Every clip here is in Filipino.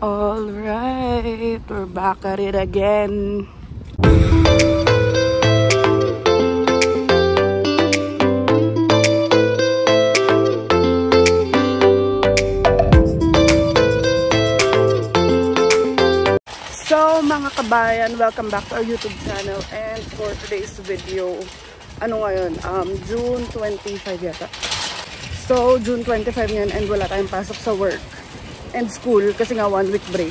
Alright, we're back at it again. So mga kabayan, welcome back to our YouTube channel. And for today's video, ano ngayon? June 25 yata. So June 25 ngayon and wala tayong pasok sa work and school kasi nga 1 week break.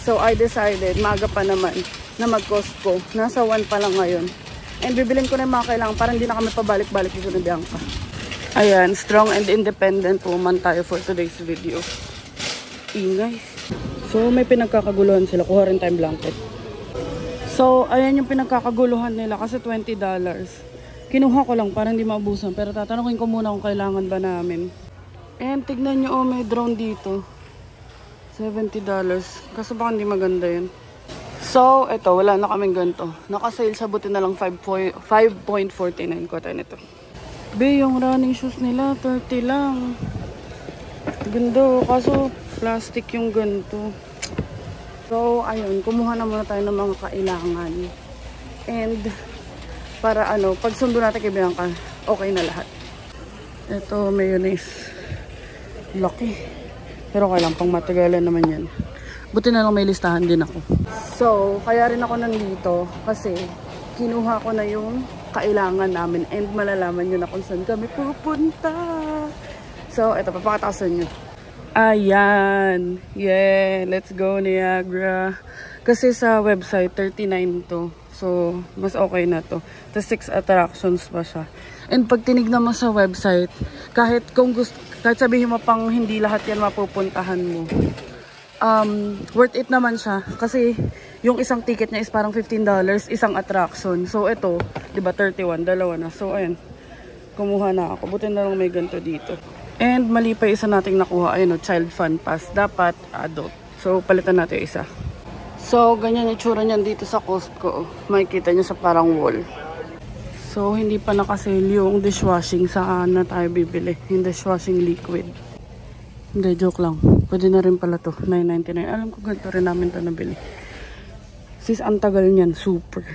So I decided, maaga pa naman, na mag-Costco. Nasa 1 pa lang ngayon. And bibilin ko na yung mga kailangan para hindi na kami pabalik-balik dito na Bianca. Ayan, strong and independent woman tayo for today's video. Ingay. So may pinagkakaguluhan sila. Kuha rin tayong blanket. So ayan yung pinagkakaguluhan nila kasi $20. Kinuha ko lang para hindi maubusan. Pero tatanungin ko muna kung kailangan ba namin. And tignan nyo, may drone dito. $70. Kaso baka hindi maganda yun. So, eto, wala na kaming ganito. Naka-sale sa buti na lang 5.49 ko tayo nito. Be, yung running shoes nila, 30 lang. Ganda, kaso plastic yung ganito. So, ayun, kumuha na muna tayo ng mga kailangan. And, para ano, pag sundo natin kay Bianca, okay na lahat. Ito, mayonnaise. Laki. Pero kailang pang matagalan naman yan. Buti na lang may listahan din ako. So, kaya rin ako nandito kasi kinuha ko na yung kailangan namin and malalaman nyo na kung saan kami pupunta. So, ito, papakatasan nyo. Ayan. Yeah, let's go Niagara. Kasi sa website, 39 to. So, mas okay na to. Tapos 6 attractions pa siya. And pag tinignan mo sa website, kahit sabihin mo pang hindi lahat yan mapupuntahan mo, worth it naman siya. Kasi yung isang ticket niya is parang $15, isang attraction. So ito, diba 31, dalawa na. So ayan, kumuha na ako. Buti na lang may ganito dito. And mali pa isa nating nakuha, ayun o, child fun pass. Dapat adult. So palitan natin isa. So ganyan yung itsura niyan dito sa Costco. Makikita niyo sa parang wall. So, hindi pa nakasale yung dishwashing saan na tayo bibili. Yung dishwashing liquid. Hindi, joke lang. Pwede na rin pala to. $9.99. Alam ko ganito rin namin to nabili. Sis, ang tagal niyan. Super.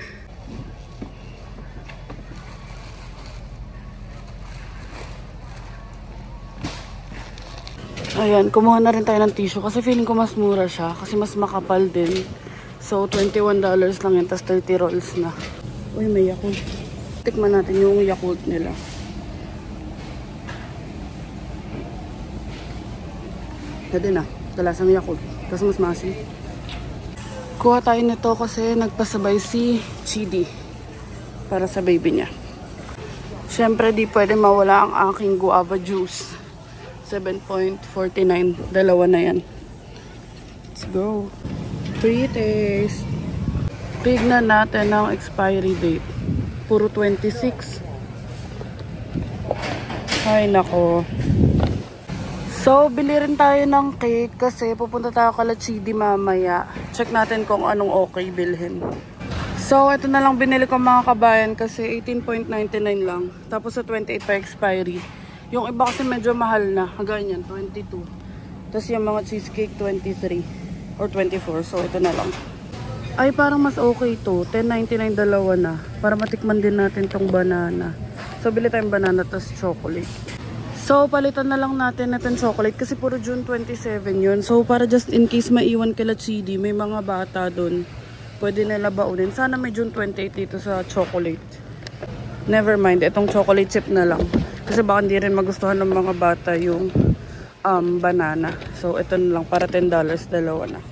Ayan, kumuha na rin tayo ng tissue. Kasi feeling ko mas mura siya. Kasi mas makapal din. So, $21 lang yan. Tapos 30 rolls na. Uy, may Yakult. Tikman natin yung Yakult nila. Pwede na. Talasang Yakult. Kasi mas masin. Kuha tayo nito kasi nagpasabay si Chidi. Para sa baby niya. Siyempre di pwede mawala ang aking guava juice. 7.49. Dalawa na yan. Let's go. Pre-taste. Tignan natin ang expiry date. Puro 26. Ay, nako. So, bili rin tayo ng cake kasi pupunta tayo kala Chidi mamaya. Check natin kung anong okay bilhin. So, ito na lang binili ko mga kabayan kasi 18.99 lang. Tapos sa 28 pa expiry. Yung iba kasi medyo mahal na. Ganyan, 22. Tapos yung mga cheesecake, 23 or 24. So, ito na lang. Ay, parang mas okay to. $10.99 dalawa na. Para matikman din natin tong banana. So, bili tayong banana tas chocolate. So, palitan na lang natin itong chocolate kasi puro June 27 yun. So, para just in case maiwan kila Chidi, may mga bata dun. Pwede nila baunin. Sana may June 28 dito sa chocolate. Never mind. Itong chocolate chip na lang. Kasi baka hindi rin magustuhan ng mga bata yung banana. So, ito na lang. Para $10 dalawa na.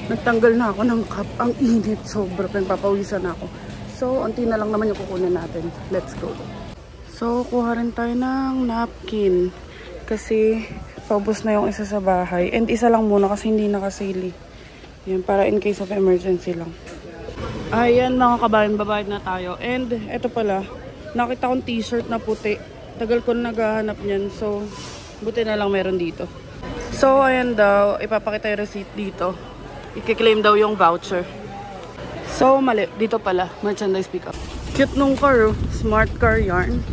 Nagtanggal na ako ng cup. Ang init. Sobra. Nagpapawisan ako. So, unti na lang naman yung kukunin natin. Let's go. So, kuha rin tayo ng napkin. Kasi, paubos na yung isa sa bahay. And isa lang muna kasi hindi nakasili. Yan, para in case of emergency lang. Ayan mga kabayan, babayad na tayo. And, eto pala. Nakita kong t-shirt na puti. Tagal ko na naghahanap niyan. So, buti na lang meron dito. So, ayan daw. Ipapakita yung receipt dito. I-claim daw yung voucher. So, mali. Dito pala. Merchandise pickup. Cute nung car, oh. Smart car yarn.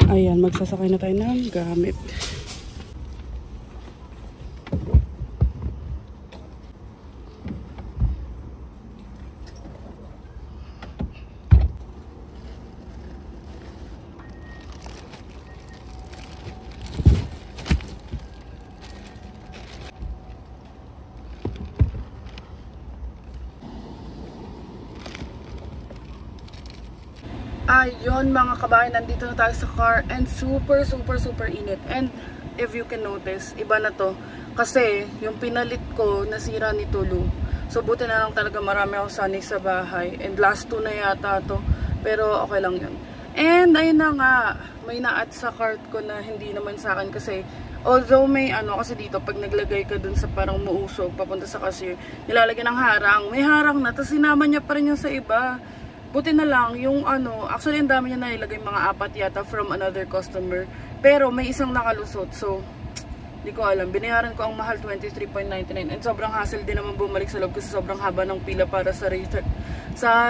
Ayan, magsasakay na tayo ng gamit. Ayun mga kabayan, nandito na tayo sa car and super init. And if you can notice, iba na to. Kasi yung pinalit ko, nasira ni Tulu. So buti na lang talaga marami ako sanay sa bahay. And last 2 na yata to. Pero okay lang yun. And ayun na nga, may na-add sa cart ko na hindi naman sa akin kasi although may kasi dito pag naglagay ka dun sa parang muusog papunta sa cashier, nilalagyan ng harang. May harang na, tapos sinama niya pa rin yung sa iba. Buti na lang, yung actually ang dami niya na nilagay, mga 4 yata from another customer. Pero may isang nakalusot, so hindi ko alam. Binayaran ko ang mahal, 23.99. And sobrang hassle din naman bumalik sa loob kasi sobrang haba ng pila para sa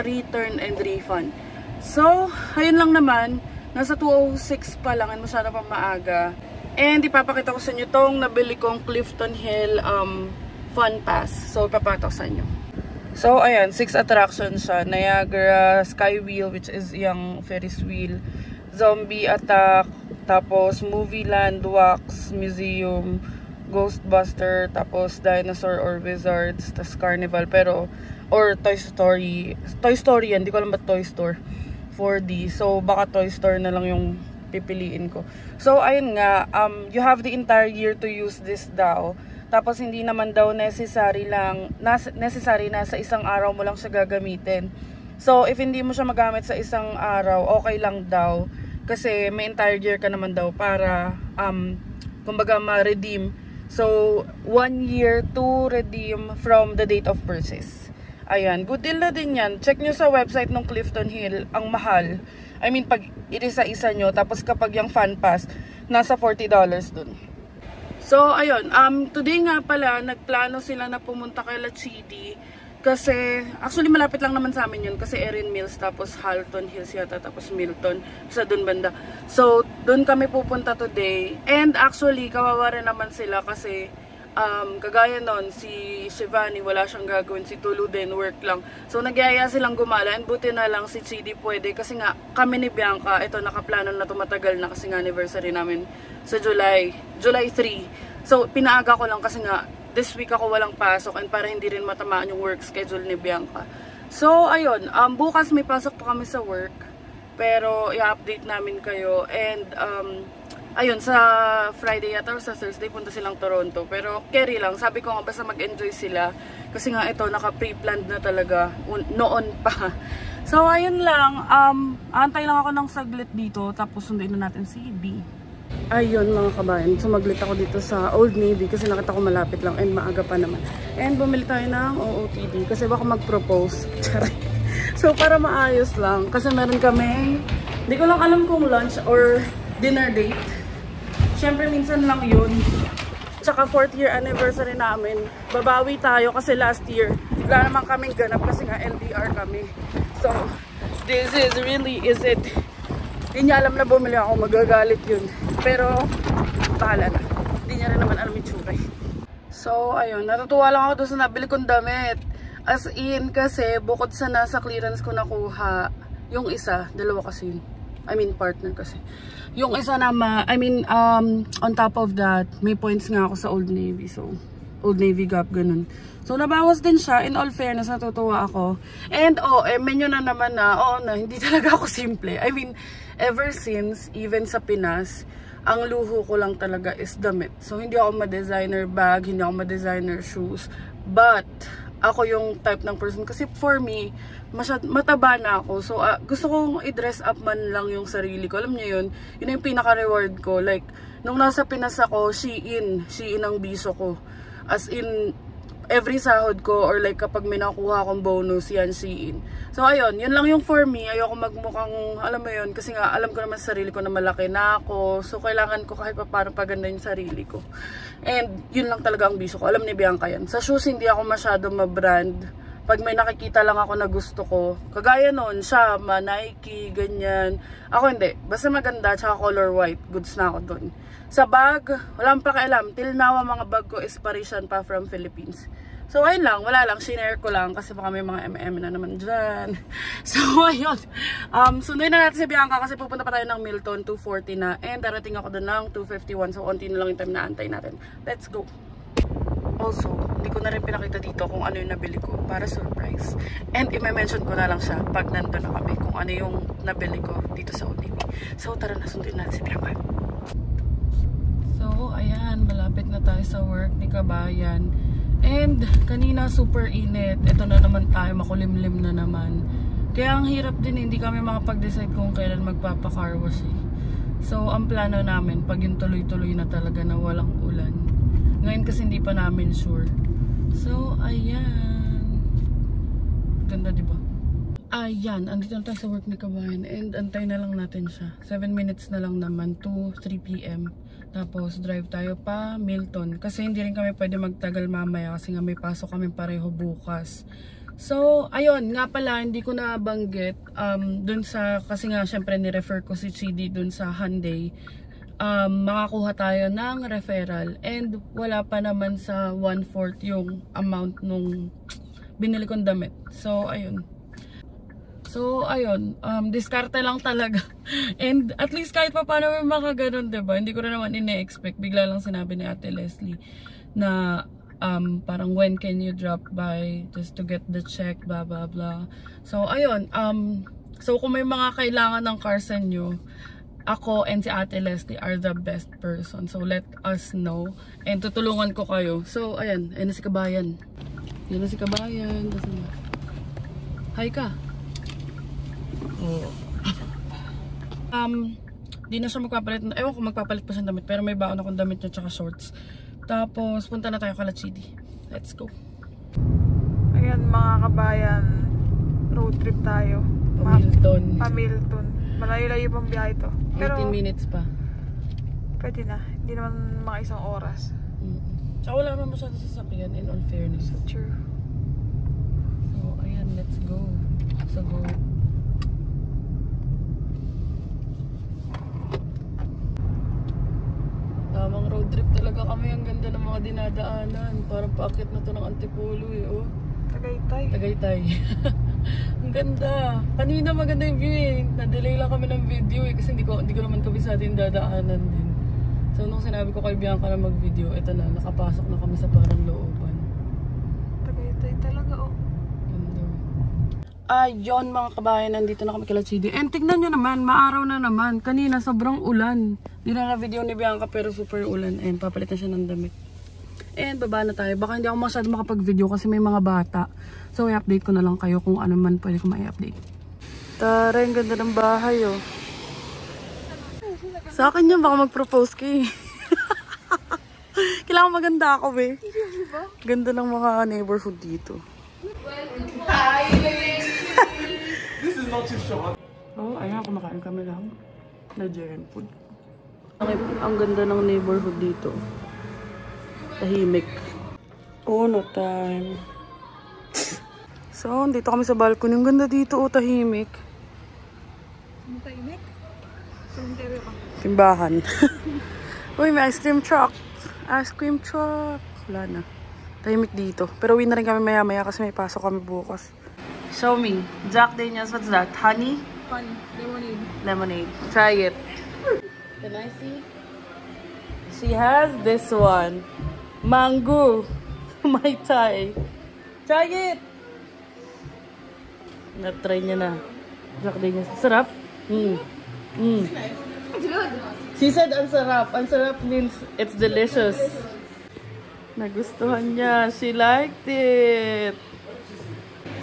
return and refund. So, ayun lang naman. Nasa 2:06 pa lang and masyado pa maaga. And ipapakita ko sa inyo tong nabili kong Clifton Hill Fun Pass. So, ipapakita ko sa inyo. So, ayan, 6 attractions siya. Niagara, Sky Wheel, which is yung Ferris wheel. Zombie Attack, tapos Movie Land, Wax, Museum, Ghostbuster, tapos Dinosaur or Wizards, tapos Carnival, pero, or Toy Story. Toy Story yan, di ko alam ba Toy Store 4D. So, baka Toy Store na lang yung pipiliin ko. So, ayun nga, you have the entire year to use this daw. Tapos hindi naman daw necessary na sa isang araw mo lang siya gagamitin. So if hindi mo siya magamit sa isang araw, okay lang daw. Kasi may entire year ka naman daw para kumbaga ma-redeem. So 1 year to redeem from the date of purchase. Ayan, good deal na din yan. Check nyo sa website ng Clifton Hill, ang mahal. I mean, pag isa-isa nyo, tapos kapag yung Fun Pass, nasa $40 dun. So, ayun, today nga pala, nagplano sila na pumunta kay La Chidi. Kasi, actually malapit lang naman sa amin yun. Kasi Erin Mills, tapos Halton Hills yata, tapos Milton, sa dun banda. So, dun kami pupunta today. And actually, kawawa rin naman sila kasi, kagaya nun, si Shivani, wala siyang gagawin. Si Tulu din, work lang. So, nagyaya silang gumala. And buti na lang si Chidi pwede. Kasi nga, kami ni Bianca, ito, nakaplano na tumatagal na kasi nga anniversary namin sa July 3. So, pinaaga ko lang kasi nga, this week ako walang pasok and para hindi rin matamaan yung work schedule ni Bianca. So, ayun, bukas may pasok pa kami sa work. Pero, i-update namin kayo. And, ayun, sa Friday yata or sa Thursday, punta silang Toronto. Pero, carry lang. Sabi ko nga, basta mag-enjoy sila. Kasi nga, ito, naka-pre-planned na talaga. Noon pa. So, ayun lang. Antay lang ako ng saglit dito. Tapos, sunduin na natin si B. Ayun mga kabayan, sumaglit ako dito sa Old Navy kasi nakita ko malapit lang and maaga pa naman. And bumili tayo ng OOTD kasi baka mag-propose. So para maayos lang kasi meron kami, hindi ko lang alam kung lunch or dinner date. Syempre minsan lang yun. Tsaka 4th year anniversary namin. Babawi tayo kasi last year wala naman kaming ganap kasi nga LDR kami. So this is really, is it? Hindi niya alam na bumili ako, magagalit yun. Pero, bahala na. Hindi niya rin naman alam yung tsura. So, ayun. Natutuwa lang ako doon sa nabili kong damit. As in, kasi, bukod sa nasa clearance ko nakuha, yung isa, dalawa kasi yun. I mean, partner kasi. Yung isa naman, I mean, on top of that, may points nga ako sa Old Navy. So, Old Navy Gap, ganun. So, nabawas din siya. In all fairness, natutuwa ako. And, menu na naman na, hindi talaga ako simple. I mean, ever since, even sa Pinas, ang luho ko lang talaga is damit. So, hindi ako ma-designer bag, hindi ako ma-designer shoes. But, ako yung type ng person. Kasi for me, mataba na ako. So, gusto kong i-dress up man lang yung sarili ko. Alam niyo yun? Yun yung pinaka-reward ko. Like, nung nasa Pinas ako, Shein ang biso ko. As in, every sahod ko or like kapag may nakuha akong bonus, yan Shein. So ayun, yun lang yung for me. Ayoko magmukhang, alam mo yun, kasi nga alam ko naman sa sarili ko na malaki na ako. So kailangan ko kahit paano paganda yung sarili ko. And yun lang talaga ang biso ko. Alam ni Bianca yan. Sa shoes hindi ako masyado ma-brand. Pag may nakikita lang ako na gusto ko, kagaya nun, Shama, Nike, ganyan. Ako hindi. Basta maganda, tsaka color white. Goods na ako dun. Sa bag, walang pakialam. Till now, ang mga bag ko is Parisian pa from Philippines. So, ayun lang. Wala lang. Shinare ko lang kasi baka may mga MM na naman dyan. So, ayun. Sunduin na natin si Bianca kasi pupunta pa tayo ng Milton, 2:40 na. And darating ako doon ng 2:51. So, onti na lang yung time na antay natin. Let's go. Also, hindi ko na rin pinakita dito kung ano yung nabili ko para surprise. And i-mention ko na lang siya pag nandun na kami kung ano yung nabili ko dito sa Univi. So tara na, sundin natin si Bianca. So ayan, malapit na tayo sa work ni Kabayan. And kanina super init. Ito na naman tayo, makulimlim na naman. Kaya ang hirap din, hindi kami makapag-decide kung kailan magpapa-car wash eh. So ang plano namin, pag yung tuloy-tuloy na talaga na walang ulan. Ngayon kasi hindi pa namin sure. So ayan. Ganda diba? Ayan, andito na tayo sa work ni Kabayan. And antay na lang natin siya. 7 minutes na lang naman to 3 PM. Tapos drive tayo pa Milton. Kasi hindi rin kami pwede magtagal mamaya kasi nga may pasok kami pareho bukas. So, ayun, nga pala, hindi ko nabanggit, dun sa, kasi nga, syempre, ni-refer ko si Chidi dun sa Hyundai, makakuha tayo ng referral, and wala pa naman sa 1/4 yung amount nung binili kong damit. So, ayun. Diskarte lang talaga. And at least kahit pa paano may makaganon, diba? Hindi ko na naman ine-expect. Bigla lang sinabi ni Ate Leslie na, parang when can you drop by just to get the check, blah blah blah. So ayun, so kung may mga kailangan ng car sa inyo, ako and si Ate Leslie are the best person, so let us know and tutulungan ko kayo. So ayan, ayun na si Kabayan. Yan na si Kabayan. Hi ka. Di na siya magpapalit. Ewan ko magpapalit pa siya damit, pero may baon akong damit niya tsaka shorts. Tapos, punta na tayo kala Chidi. Let's go. Ayan mga Kabayan, road trip tayo. Milton. Malayo-layo pang biyahe to. Pero 18 minutes pa. Pwede na. Hindi naman mga isang oras. Tsaka wala naman masyadong sasakyan, in all fairness. So true. So, ayan, let's go. So, go. Tamang road trip talaga kami. Ang ganda ng mga dinadaanan. Parang paakit na to ng Antipolo eh. Oh. Tagaytay. Ang ganda. Kanina maganda yung view eh. Na-delay lang kami ng video eh. Kasi hindi ko naman kabisado yung dadaanan din. So nung sinabi ko kay Bianca na mag-video, eto na, nakapasok na kami sa parang looban. Tagaytay talaga oh. Ganda. Ayun mga Kabayan, nandito na kami kila Chidi. And tignan nyo naman, maaraw na naman. Kanina sobrang ulan. Di na video ni Bianca pero super ulan. And papalit na siya ng damit. And baba na tayo. Baka hindi ako masyado makapag-video kasi may mga bata. So i-update ko na lang kayo kung ano man pwede ko ma-update. Tara, ang ganda ng bahay oh. Sa akin yan, baka mag-propose kayo. Kailangan maganda ako be. Ganda ng mga neighborhood dito. Hi! This is not too short. Oh, ayan, kumakain kami lang. Nigerian food. Ang ganda ng neighborhood dito. Tahimik. Oh, no time. So, dito kami sa balcony. Ang ganda dito, oh, tahimik. Tahimik? Cemetery ka. Timbahan. Uy, may ice cream truck. Ice cream truck. Wala na. Tahimik dito. Pero uwi na rin kami maya-maya kasi may pasok kami bukas. Show me. Jack Daniels, what's that? Honey? Honey. Lemonade. Lemonade. Try it. Can I see? She has this one. Mango. Mai Tai. Try it! Na-try niya na. Jack Daniels. Sarap? It's good. She said ang sarap. Ang sarap means it's delicious. Nagustuhan niya. She liked it.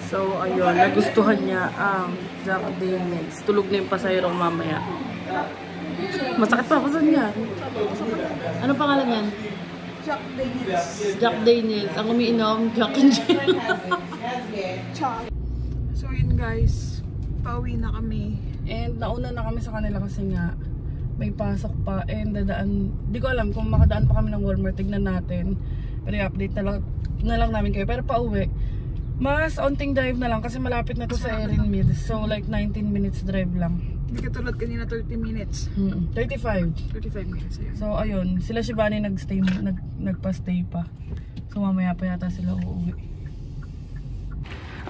So, ayun. Nagustuhan niya ang Jack Daniels. Tulog na yung pasayrong mamaya. Masakit pa. Pasan niya? Ano pangalan yan? Jack Daniels. Jack Daniels. Ang umiinom, Jack and Jill. So, yun guys. Pauwi na kami. And nauna na kami sa kanila kasi nga may pasok pa. And dadaan, di ko alam kung makadaan pa kami ng Walmart. Tignan natin. Pero i-update na lang namin kayo. Pero pauwi. Mas onting drive na lang kasi malapit na to sa Erin Mid. So like 19 minutes drive lang. Hindi katulad kanina 30 minutes. 35 minutes. Ayun. So ayun, sila Shibani nagpa-stay pa. So mamaya pa yata sila uuwi.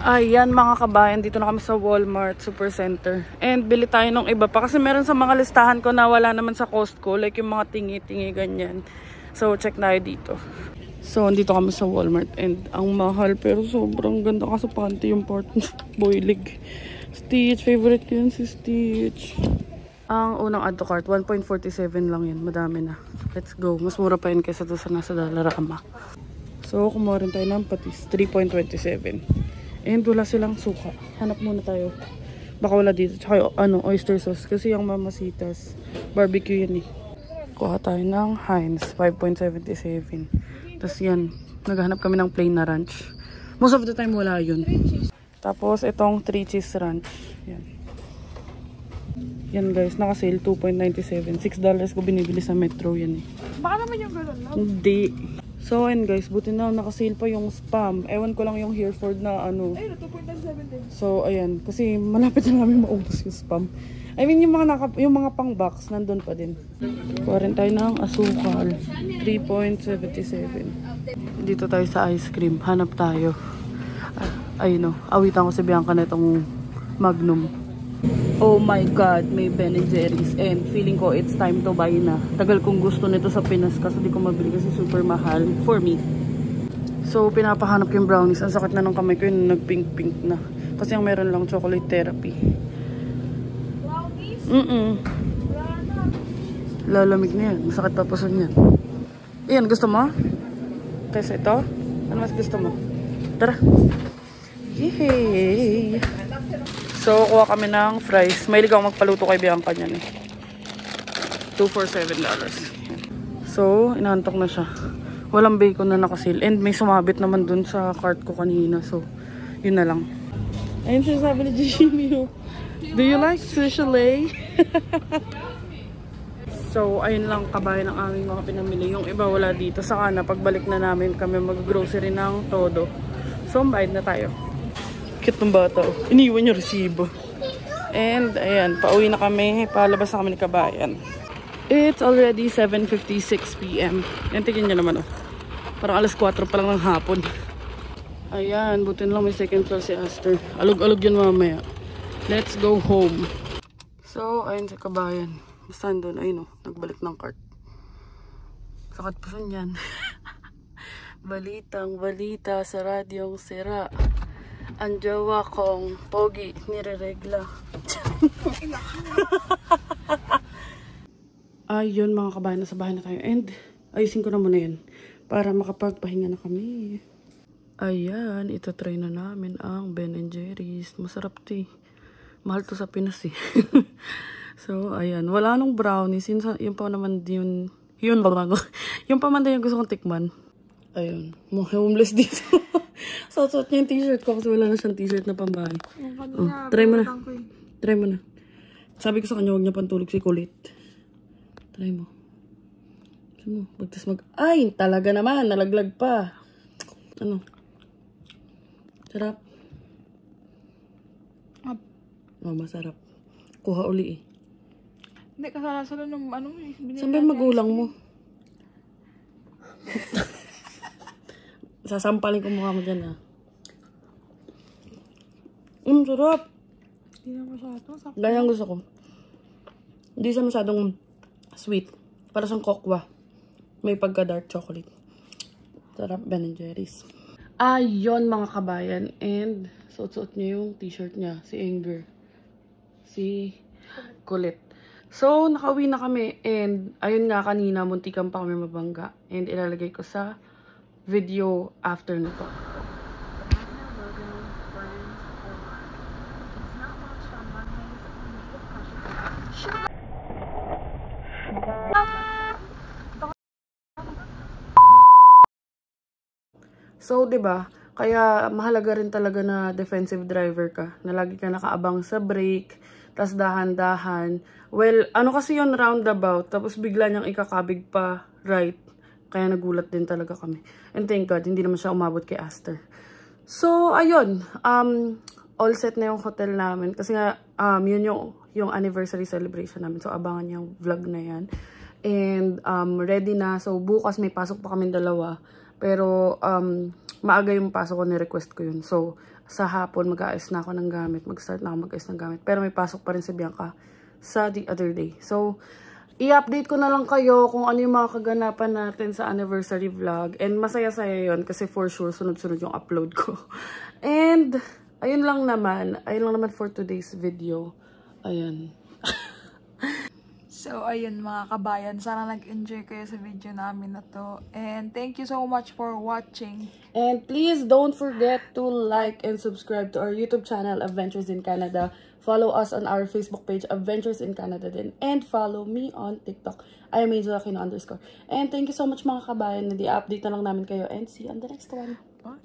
Ayan mga kabayan, dito na kami sa Walmart Supercenter. And bili tayo ng iba pa kasi meron sa mga listahan ko na wala naman sa Costco. Like yung mga tingi-tingi ganyan. So check na dito. So, andito kami sa Walmart and ang mahal pero sobrang ganda kasi panty yung part boilig. Stitch, favorite ko yun si Stitch. Ang unang add to cart, 1.47 lang yun. Madami na. Let's go. Mas mura pa yun kaysa doon sa nasa Dollarama. So, kumuha rin tayo ng patis, 3.27. And wala silang suka. Hanap muna tayo. Baka wala dito. Tsaka oyster sauce. Kasi yung Mamasitas, barbecue yun eh. Kuha tayo ng Heinz, 5.77. Tapos yan, naghahanap kami ng plain na ranch. Most of the time wala yun. Tapos itong 3 cheese ranch. Yan. Yan guys, naka-sale 2.97. $6 ko binibili sa Metro yan eh. Baka naman yung gano'n lang. Hindi. So and guys, buti na naka-sale pa yung Spam. Ewan ko lang yung Hereford na ano. Ayun, 2.97 din. So ayan, kasi malapit na namin maubos yung Spam. I mean, yung mga pang box, nandun pa din. Kuha rin tayo ng asukal. 3.77. Dito tayo sa ice cream. Hanap tayo. Ayun o. Awitan ko si Bianca na itong Magnum. Oh my God, may Ben & Jerry's. And feeling ko it's time to buy na. Tagal kong gusto nito sa Pinas kasi di ko mabili kasi super mahal for me. So, pinapahanap yung brownies. Ang sakit na ng kamay ko yun, nag-pink-pink na. Kasi ang meron lang chocolate therapy. Lalamig na yan. Masakit papasan yan. Iyan, gusto mo? Tessa, ito? Ano mas gusto mo? Tara. Yay! So, kuha kami ng fries. Mahilig ako magpaluto kay Bianca niyan eh. $2 for $7. So, inaantok na siya. Walang bacon na nakasil. And may sumabit naman dun sa cart ko kanina. So, yun na lang. Ayun siya sabi ni Jimmy. Do you like sushi? So, ayun lang kabayan ng aming mga pinamili. Yung iba wala dito. Saka na pagbalik na namin kami mag-grocery ng todo. So, bayad na tayo. Cute ng bata. Iniwan yung resibo. And, ayan. Pauwi na kami. Palabas na kami ni kabayan. It's already 7:56 PM. Yan, tignan nyo naman oh. Parang alas 4 pa lang ng hapon. Ayan. Buti na lang may second floor si Aster. Alog-alog yun mamaya. Let's go home. So, ayun sa kabayan. Basta doon, ayun o, nagbalik ng cart. Sakat pa sun yan. Balitang balita sa radyong sira. Ang jowa kong pogi nireregla. Ayun mga kabayan, nasa bahay na tayo. And ayusin ko na muna yun. Para makapagpahinga na kami. Ayan, ito try na namin ang Ben & Jerry's. Masarap to eh. Mahal to sa Pinas eh. So, ayan. Wala nung brownies. Yung pa naman yun. Yun lang ako. Yung pa man din yung gusto kong tikman. Ayun. Mga homeless dito. Suot niya yung t-shirt ko kasi wala na siyang t-shirt na pambahay. Oh, try mo na. Try mo na. Sabi ko sa kanya, huwag niya pantulog si kulit. Try mo. Try mo. Ay, talaga naman. Nalaglag pa. Ano? Sarap. Oh, masarap. Kuha uli eh. Hindi, kasala-sala ng ano eh. Saan ba yung magulang mo? Sasampalin ko mukha mo dyan ah. Sarap. Hindi na masyado. Gaya ang gusto ko. Hindi siya masyadong sweet. Para siyang kokwa. May pagka-dark chocolate. Sarap, Ben & Jerry's. Ayun mga kabayan. And suot-suot niya yung t-shirt niya. Si Anger. Si Kulit. So, nakauwi na kami. And, ayun nga kanina, muntikan pa kami mabangga. And, ilalagay ko sa video after nito. So, 'di ba? Kaya mahalaga rin talaga na defensive driver ka. Na lagi ka nakaabang sa brake, tas dahan-dahan. Well, ano kasi yon roundabout, tapos bigla niyang ikakabig pa right. Kaya nagulat din talaga kami. And thank God, hindi naman siya umabot kay Aster. So, ayun. All set na yung hotel namin. Kasi nga, yun yung anniversary celebration namin. So, abangan yung vlog na yan. And, ready na. So, bukas may pasok pa kami dalawa. Pero, maaga yung pasok ko, ni-request ko yun. So, sa hapon, mag-aayos na ako ng gamit. Mag-start na ako mag-aayos ng gamit. Pero may pasok pa rin si Bianca sa the other day. So, I-update ko na lang kayo kung ano yung mga kaganapan natin sa anniversary vlog. And masaya-saya yun kasi for sure sunod-sunod yung upload ko. And ayun lang naman for today's video. Ayun. So, ayun mga kabayan. Sana nag-enjoy kayo sa video namin na to. And thank you so much for watching. And please don't forget to like and subscribe to our YouTube channel, Adventures in Canada. Follow us on our Facebook page, Adventures in Canada din. And follow me on TikTok. I am Angel Aquino _ And thank you so much mga kabayan. Nadi-update na lang namin kayo. And see you on the next one. Bye!